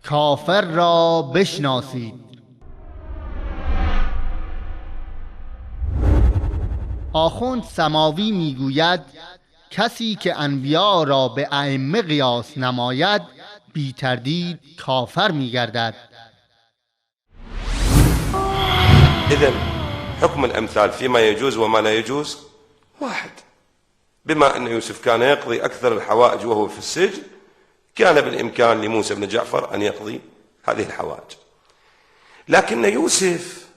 کافر را بشناسید. آخوند سماوی میگوید کسی که انبیا را به ائمه قیاس نماید بی تردید کافر میگردد. إذن حكم الأمثال فيما يجوز وما لا يجوز واحد. بما أن يوسف كان يقضي أكثر الحوائج وهو في السجن، كان بالإمكان لموسى بن جعفر أن يقضي هذه الحوائج. لكن يوسف،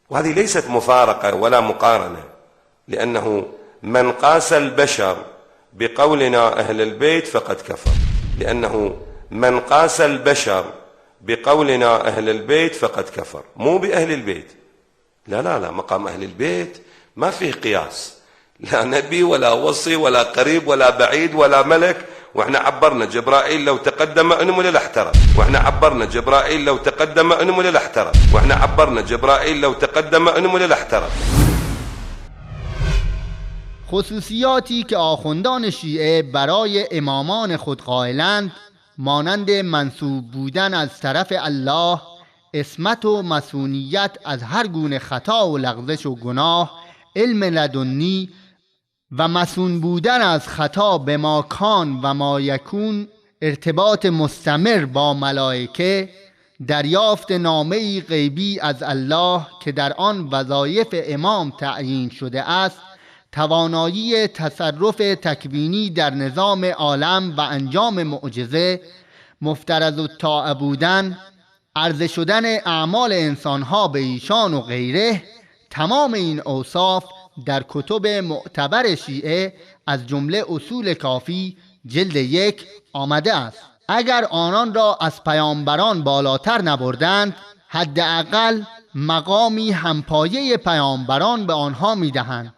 وهذه ليست مفارقة ولا مقارنة، لأنه من قاس البشر بقولنا أهل البيت فقد كفر، لأنه من قاس البشر بقولنا أهل البيت فقد كفر، مو بأهل البيت. لا لا لا، مقام أهل البيت ما فيه قياس، لا نبي ولا وصي ولا قريب ولا بعيد ولا ملك. واحنا عبرنا جبرائيل لو تقدم انمل لاحترق، واحنا عبرنا جبرائيل لو تقدم انمل لاحترق، واحنا عبرنا جبرائيل لو تقدم انمل لاحترق. خصوصیاتی که آخوندان شیعه برای امامان خود قائلند مانند منسوب بودن از طرف الله، عصمت و مصونیت از هر گونه خطا و لغزش و گناه، علم لدنی و مصون بودن از خطا به ما کان و ما یکون، ارتباط مستمر با ملائکه، دریافت نامه‌ای غیبی از الله که در آن وظایف امام تعیین شده است، توانایی تصرف تکوینی در نظام عالم و انجام معجزه، مفترض الطاعه بودن، عرضه شدن اعمال انسانها به ایشان و غیره، تمام این اوصاف در کتب معتبر شیعه از جمله اصول کافی جلد 1 آمده است. اگر آنان را از پیامبران بالاتر نبردند، حداقل مقامی همپایه پیامبران به آنها میدهند.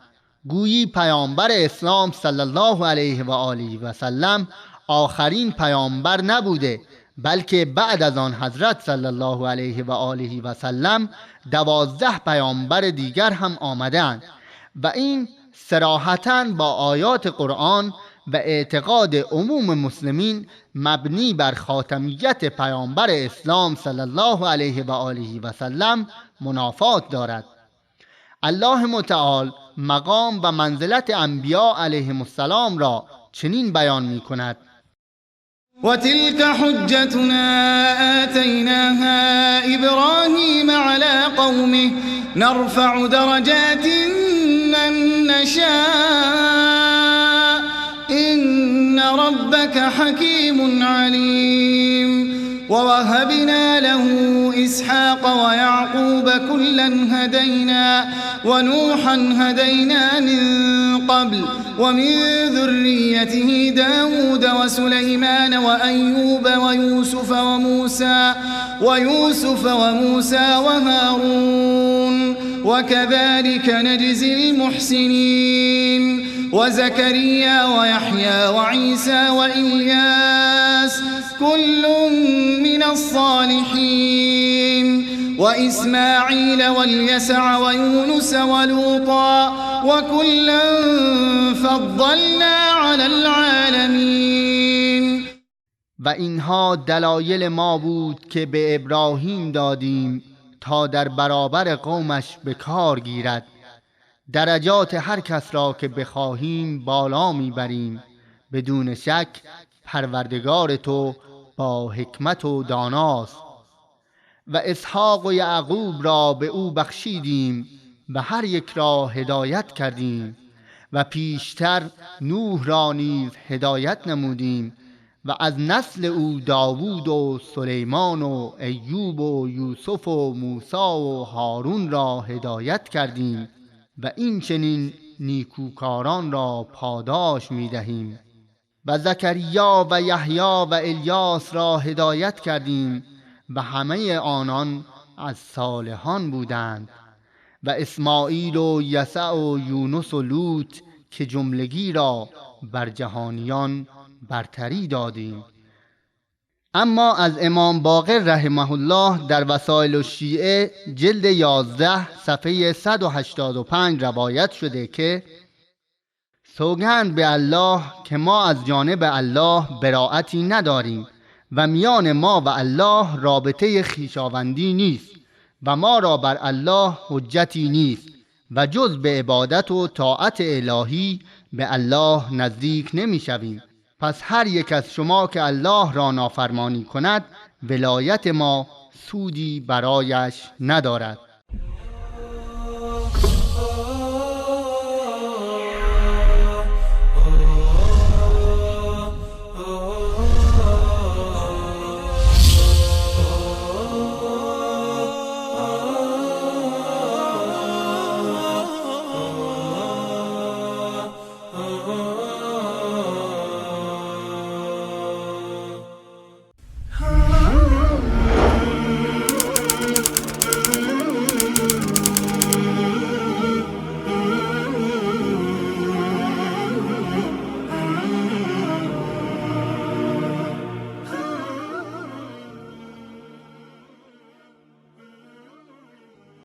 گویی پیامبر اسلام صلی الله علیه و آله و سلم آخرین پیامبر نبوده، بلکه بعد از آن حضرت صلی الله علیه و آله و سلم 12 پیامبر دیگر هم آمدند و این صراحتاً با آیات قرآن و اعتقاد عموم مسلمین مبنی بر خاتمیت پیامبر اسلام صلی الله علیه و آله و سلم منافات دارد. الله متعال مقام و منزلت انبیا علیهم السلام را چنین بیان می کند: وتلك حجتنا آتيناها إبراهيم على قومه نرفع درجات من نشاء إن ربك حكيم عليم. ووهبنا له إسحاق ويعقوب كلا هدينا ونوحا هدينا من قبل ومن ذريته داود وسليمان وأيوب ويوسف وموسى وهارون وكذلك نجزي المحسنين وزكريا ويحيى وعيسى وإلياس كل من الصالحين وإسماعيل واليسع ويونس ولوطا وكلا فضلنا على العالمين. و اینها دلایل ما بود که به ابراهیم دادیم تا در برابر قومش به کار گیرد. درجات هر کس را که بخواهیم بالا میبریم، بدون شک پروردگار تو با حکمت و داناست. و اسحاق و یعقوب را به او بخشیدیم و هر یک را هدایت کردیم و پیشتر نوح را نیز هدایت نمودیم و از نسل او داوود و سلیمان و ایوب و یوسف و موسی و هارون را هدایت کردیم و این چنین نیکوکاران را پاداش می دهیم. و زکریا و یحیی و الیاس را هدایت کردیم و همه آنان از صالحان بودند. و اسماعیل و یسع و یونس و لوط که جملگی را بر جهانیان برتری دادیم. اما از امام باقر رحمه الله در وسائل الشیعه جلد 11 صفحه 185 روایت شده که سوگند به الله که ما از جانب الله براءتی نداریم و میان ما و الله رابطه خویشاوندی نیست و ما را بر الله حجتی نیست و جز به عبادت و طاعت الهی به الله نزدیک نمی شویم. پس هر یک از شما که الله را نافرمانی کند ولایت ما سودی برایش ندارد.